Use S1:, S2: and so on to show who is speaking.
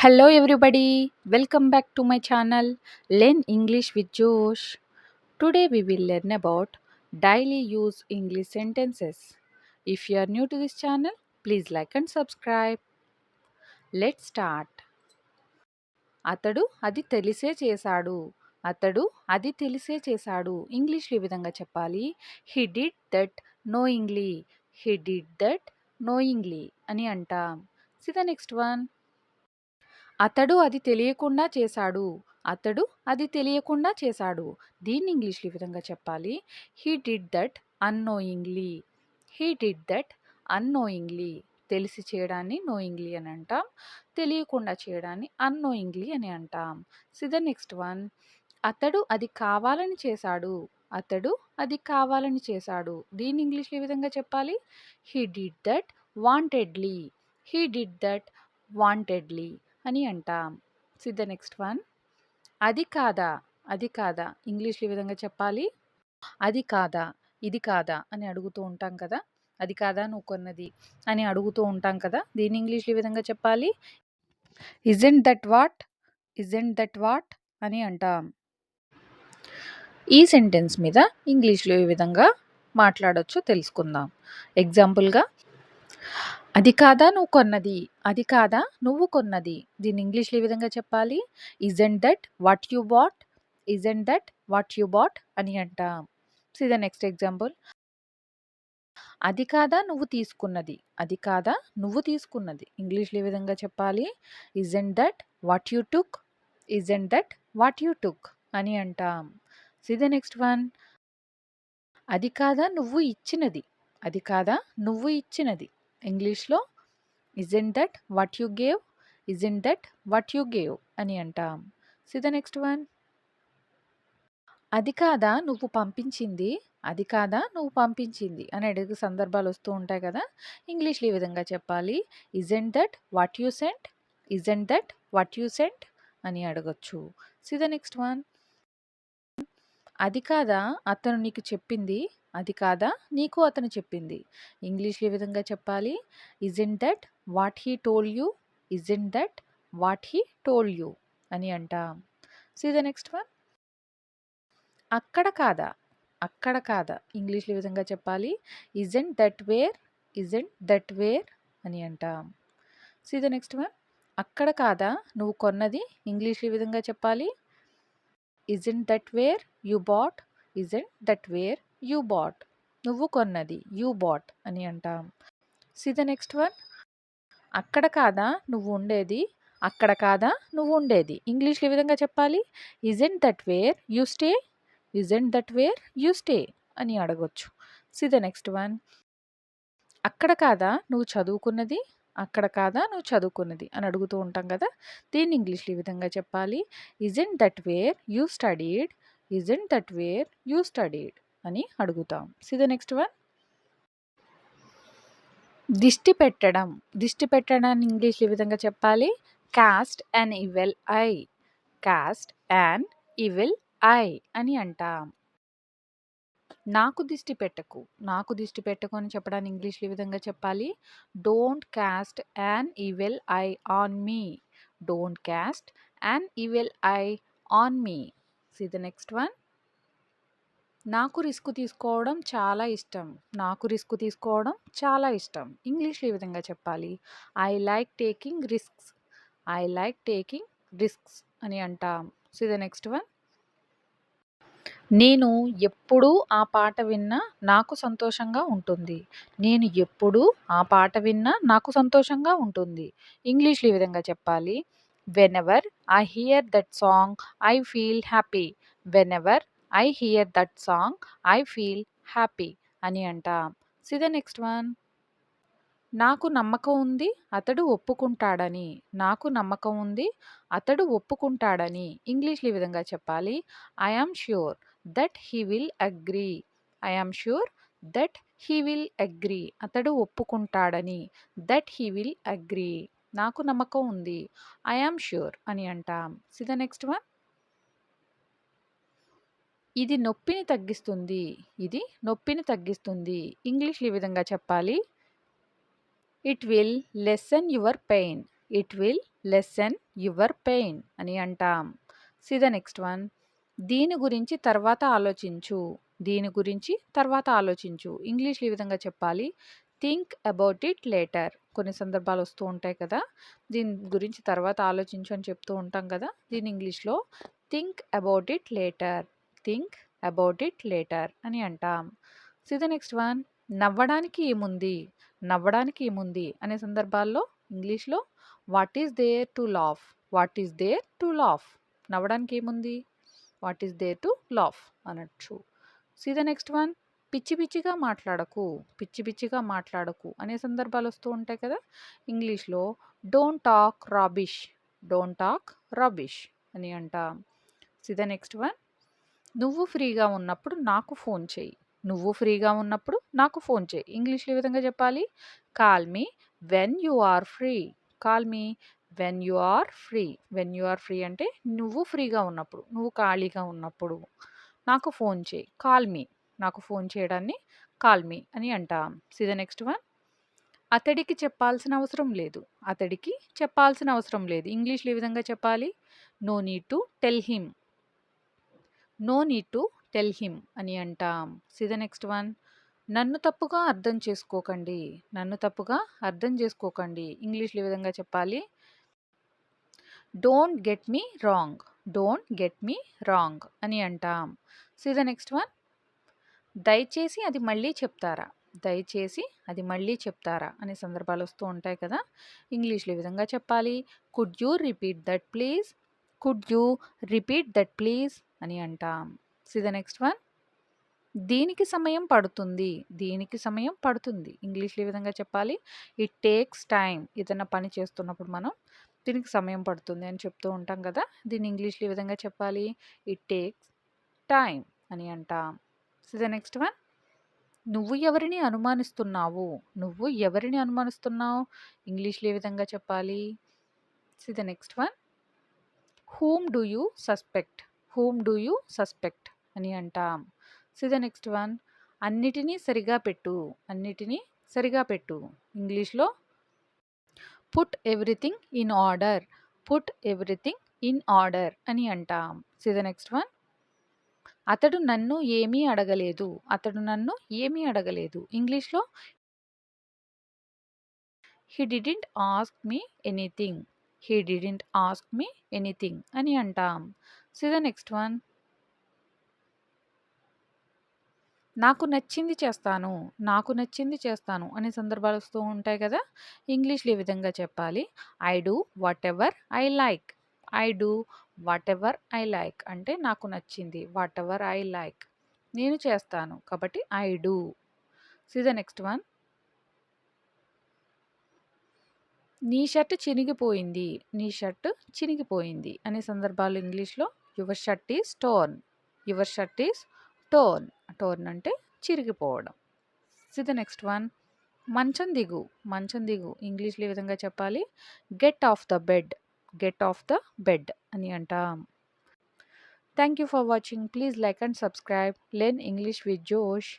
S1: Hello, everybody. Welcome back to my channel Learn English with Josh. Today, we will learn about daily use English sentences. If you are new to this channel, please like and subscribe. Let's start. అతడు అది తెలిసే చేశాడు. అతడు అది తెలిసే చేశాడు. ఇంగ్లీష్లో ఈ విధంగా చెప్పాలి. He did that knowingly. He did that knowingly అని అంటాం. See the next one. అతడు అది తెలియకుండా చేశాడు. అతడు అది తెలియకుండా చేశాడు. దీన్ని ఇంగ్లీష్లో ఈ విధంగా చెప్పాలి. He did that unknowingly. He did that unknowingly. తెలిసి చేయడాన్ని నోయింగ్లీ అని అంటాం. తెలియకుండా చేయడాన్ని అన్నోయింగ్లీ అని అంటాం. See the next one. అతడు అది కావాలని చేశాడు. అతడు అది కావాలని చేశాడు. దీన్ని ఇంగ్లీష్లో ఈ విధంగా చెప్పాలి. He did that wantedly. He did that wantedly అని అంటాం. See the next one. అది కాదా. అది కాదా. ఇంగ్లీష్లో ఈ విధంగా చెప్పాలి. అది కాదా, ఇది కాదా అని అడుగుతూ ఉంటాం కదా. అది కాదా నువ్వు కొన్నది అని అడుగుతూ ఉంటాం కదా. దీన్ని ఇంగ్లీష్లో ఈ విధంగా చెప్పాలి. Isn't that what. Isn't that what అని అంటాం. ఈ సెంటెన్స్ మీద ఇంగ్లీష్లో ఈ విధంగా మాట్లాడొచ్చు తెలుసుకుందాం. ఎగ్జాంపుల్గా, అది కాదా నువ్వు కొన్నది. అది కాదా నువ్వు కొన్నది. దీన్ని ఇంగ్లీష్లో ఈ విధంగా చెప్పాలి. Isn't that what you bought. Isn't that what you bought అని అంటాం. See the next example. అది కాదా నువ్వు తీసుకున్నది. అది కాదా నువ్వు తీసుకున్నది. ఇంగ్లీష్లో ఈ విధంగా చెప్పాలి. Isn't that what you took. Isn't that what you టుక్ అని అంటాం. See the next one. అది కాదా నువ్వు ఇచ్చినది. అది కాదా నువ్వు ఇచ్చినది. ఇంగ్లీష్లో isn't that what you gave. Isn't that what you gave అని అంటాం. See the next one. అది కాదా నువ్వు పంపించింది. అది కాదా నువ్వు పంపించింది అని అడిగే సందర్భాలు వస్తూ ఉంటాయి కదా. ఇంగ్లీష్లో ఈ విధంగా చెప్పాలి. Isn't that what you sent. Isn't that what you sent అని అడగొచ్చు. See the next one. అది కాదా అతను నీకు చెప్పింది. అది కాదా నీకు అతను చెప్పింది. ఇంగ్లీష్లో ఈ విధంగా చెప్పాలి. Isn't that what he told you. Isn't that what he told you అని అంటాం. See the next one. అక్కడ కాదా. అక్కడ కాదా. ఇంగ్లీష్లో ఈ విధంగా చెప్పాలి. Isn't that where. Isn't that where అని అంటాం. See the next one. అక్కడ కాదా నువ్వు కొన్నది. ఇంగ్లీష్లో ఈ విధంగా చెప్పాలి. Isn't that where you bought. Isn't that where you bought. నువ్వు కొన్నది యూ బాట్ అని అంటాం. See the next one. అక్కడ కాదా నువ్వు ఉండేది. అక్కడ కాదా నువ్వు ఉండేది. ఇంగ్లీష్లో ఈ విధంగా చెప్పాలి. Isn't that where you stay. Isn't that where you stay అని అడగొచ్చు. See the next one. అక్కడ కాదా నువ్వు చదువుకున్నది. అక్కడ కాదా నువ్వు చదువుకున్నది అని అడుగుతూ ఉంటాం కదా. దీన్ని ఇంగ్లీష్లో ఈ విధంగా చెప్పాలి. Isn't that where you studied. Isn't that where you studied అని అడుగుతాం. C the next one. దిష్టి పెట్టడం. దిష్టి పెట్టడాన్ని ఇంగ్లీష్లో ఈ విధంగా చెప్పాలి. Cost an evil eye. Cost an evil eye అని అంటాం. నాకు దిష్టి పెట్టకు. నాకు దిష్టి పెట్టకు అని చెప్పడాన్ని ఇంగ్లీష్లో ఈ విధంగా చెప్పాలి. Don't cost an evil eye on me. Don't cost an evil eye on me. C the next one. నాకు రిస్క్ తీసుకోవడం చాలా ఇష్టం. నాకు రిస్క్ తీసుకోవడం చాలా ఇష్టం. ఇంగ్లీష్లో ఈ విధంగా చెప్పాలి. I like taking risks. I like taking risks అని అంటాం. See the next one. నేను ఎప్పుడూ ఆ పాట విన్నా నాకు సంతోషంగా ఉంటుంది. నేను ఎప్పుడూ ఆ పాట విన్నా నాకు సంతోషంగా ఉంటుంది. ఇంగ్లీష్లో ఈ విధంగా చెప్పాలి. Whenever I here that song I feel happy. Whenever I here that song I feel happy అని అంటాం. See the next one. నాకు నమ్మకం ఉంది అతడు ఒప్పుకుంటాడని. నాకు నమ్మకం ఉంది అతడు ఒప్పుకుంటాడని. ఇంగ్లీష్లో ఈ విధంగా చెప్పాలి. I am sure that he will agree. I am sure that he will agree. అతడు ఒప్పుకుంటాడని. That he will agree. నాకు నమ్మకం ఉంది. ఐ యామ్ ష్యూర్ అని అంటాం. See the next one. ఇది నొప్పిని తగ్గిస్తుంది. ఇది నొప్పిని తగ్గిస్తుంది. ఇంగ్లీష్లో ఈ విధంగా చెప్పాలి. It will lesson your pain. It will lesson your pain అని అంటాం. See the next one. దీని గురించి తర్వాత ఆలోచించు. దీని గురించి తర్వాత ఆలోచించు. ఇంగ్లీష్‌లో ఈ విధంగా చెప్పాలి. Think about it later. కొన్ని సందర్భాలు వస్తూ ఉంటాయి కదా! దీని గురించి తర్వాత ఆలోచించు అని చెప్తూ ఉంటాం కదా! దీన్ని ఇంగ్లీష్‌లో think about it later. Think about it later అని అంటాం. See the next one. నవ్వడానికి ఏముంది? నవ్వడానికి ఏముంది అనే సందర్భాల్లో ఇంగ్లీష్‌లో what is there to laugh? What is there to laugh? నవ్వడానికి ఏముంది? What is there to laugh అనొచ్చు. See the next one. పిచ్చి పిచ్చిగా మాట్లాడకు. పిచ్చి పిచ్చిగా మాట్లాడకు అనే సందర్భాలు వస్తూ ఉంటాయి కదా! ఇంగ్లీష్‌లో don't talk rubbish. Don't talk rubbish అని అంటాం. See the next one. నువ్వు ఫ్రీగా ఉన్నప్పుడు నాకు ఫోన్ చెయ్యి. నువ్వు ఫ్రీగా ఉన్నప్పుడు నాకు ఫోన్ చెయ్యి. ఇంగ్లీష్‌లో ఏ విధంగా చెప్పాలి? Call me when you are free. Call me when you are free. When you are free అంటే నువ్వు ఫ్రీగా ఉన్నప్పుడు, నువ్వు ఖాళీగా ఉన్నప్పుడు నాకు ఫోన్ చెయ్యి. Call me. నాకు ఫోన్ చేయడాన్ని కాల్ మీ అని అంటాం. See the next one. అతడికి చెప్పాల్సిన అవసరం లేదు. అతడికి చెప్పాల్సిన అవసరం లేదు. ఇంగ్లీష్‌లో ఏ విధంగా చెప్పాలి? No need to tell him. No need to tell him అని అంటాం. See the next one. నన్ను తప్పుగా అర్థం చేసుకోకండి. నన్ను తప్పుగా అర్థం చేసుకోకండి. ఇంగ్లీష్‌లో ఏ విధంగా చెప్పాలి? Don't get me wrong. Don't get me wrong అని అంటాం. See the next one. దయచేసి అది మళ్ళీ చెప్తారా? దయచేసి అది మళ్ళీ చెప్తారా అనే సందర్భాలు వస్తూ ఉంటాయి కదా! ఇంగ్లీష్‌లో ఈ విధంగా చెప్పాలి. Could you repeat that please? Could you repeat that please అని అంటాం. See the next one. దీనికి సమయం పడుతుంది. దీనికి సమయం పడుతుంది. ఇంగ్లీష్‌లో ఏ విధంగా చెప్పాలి? It takes time. ఏదైనా పని చేస్తున్నప్పుడు మనం దీనికి సమయం పడుతుంది అని చెప్తూ ఉంటాం కదా! దీన్ని ఇంగ్లీష్‌లో ఏ విధంగా చెప్పాలి? ఇట్ టేక్స్ టైమ్ అని అంటాం. See the next one. నువ్వు ఎవరిని అనుమానిస్తున్నావు? నువ్వు ఎవరిని అనుమానిస్తున్నావు? ఇంగ్లీష్‌లో ఏ విధంగా చెప్పాలి? C the next one. Whom do you suspect? Whom do you suspect అని అంటాం. See the next one. అన్నిటినీ సరిగా పెట్టు. అన్నిటినీ సరిగా పెట్టు. ఇంగ్లీష్‌లో put everything in order. Put everything in order అని అంటాం. See the next one. అతడు నన్ను ఏమీ అడగలేదు. అతడు నన్ను ఏమీ అడగలేదు. ఇంగ్లీష్‌లో హి డిడ్n't ఆస్క్ మీ ఎనీథింగ్. హి డిడ్n't ఆస్క్ మీ ఎనీథింగ్ అని అంటాం. See the next one. నాకు నచ్చింది చేస్తాను. నాకు నచ్చింది చేస్తాను అనే సందర్భాలు వస్తూ ఉంటాయి కదా! ఇంగ్లీష్‌లో ఈ విధంగా చెప్పాలి. I do whatever I like. I do whatever I like అంటే నాకు నచ్చింది. వాటెవర్ ఐ లైక్ నేను చేస్తాను. కాబట్టి I do. See the next one. నీ షర్ట్ చినిగిపోయింది. నీ షర్ట్ చినిగిపోయింది అనే సందర్భాలు ఇంగ్లీష్‌లో your shirt is torn. Your shirt is torn. Torn అంటే చిరిగిపోవడం. See the next one. మంచం దిగు. మంచం దిగు. ఇంగ్లీష్‌లో ఏ విధంగా చెప్పాలి? Get off the bed. Get off the bed అని అంటాం. Thank you for watching. Please like and subscribe. Learn English with జోష్.